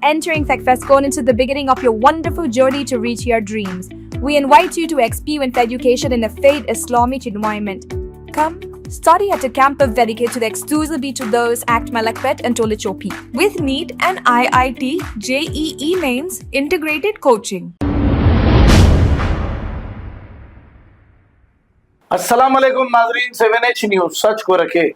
Entering TechFest Con into the beginning of your wonderful journey to reach your dreams. We invite you to experience education in a faith Islamic environment. Come, study at a campus dedicated exclusively to those at Malakpet and Tolichopi. With NEET and IIT, JEE mains, integrated coaching. अस्सलाम वालेकुम नाजरीन, 7H news सच को रखे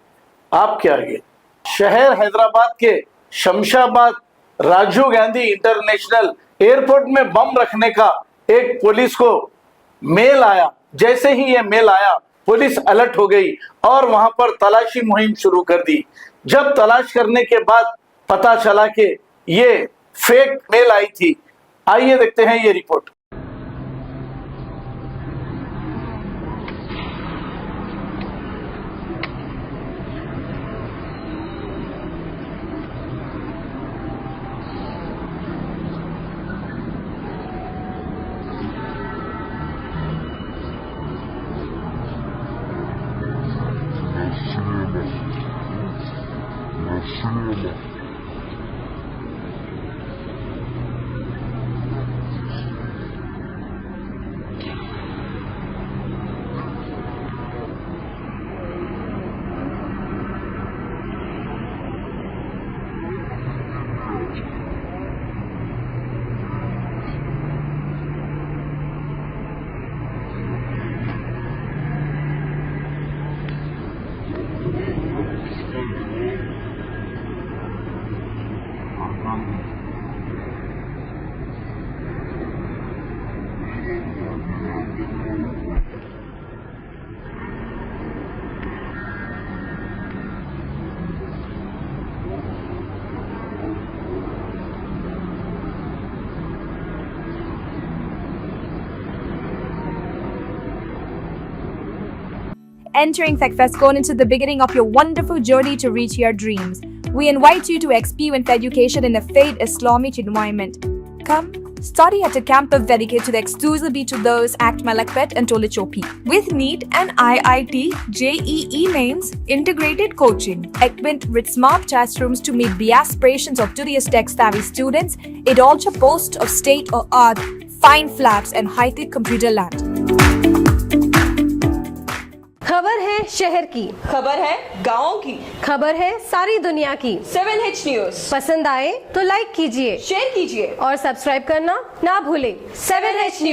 आपके आगे। शहर हैदराबाद के Shamshabad Rajiv Gandhi international airport में बम रखने का एक पुलिस को मेल आया। जैसे ही ये मेल आया, पुलिस अलर्ट हो गई और वहां पर तलाशी मुहिम शुरू कर दी। जब तलाश करने के बाद पता चला कि ये फेक मेल आई थी। आइए देखते हैं ये report. Entering TechFest Con into the beginning of your wonderful journey to reach your dreams. We invite you to experience education in a faith Islamic environment. Come, study at a campus dedicated exclusively to those at Malakpet and Tolichopi. With NEET and IIT, JEE mains, integrated coaching. Equipped with smart classrooms to meet the aspirations of today's tech-savvy students, it also boasts of state-of-the-art fine flats and high-tech computer lab. खबर है शहर की, खबर है गाँव की, खबर है सारी दुनिया की। 7H न्यूज पसंद आए तो लाइक कीजिए, शेयर कीजिए और सब्सक्राइब करना ना भूलें। 7H news.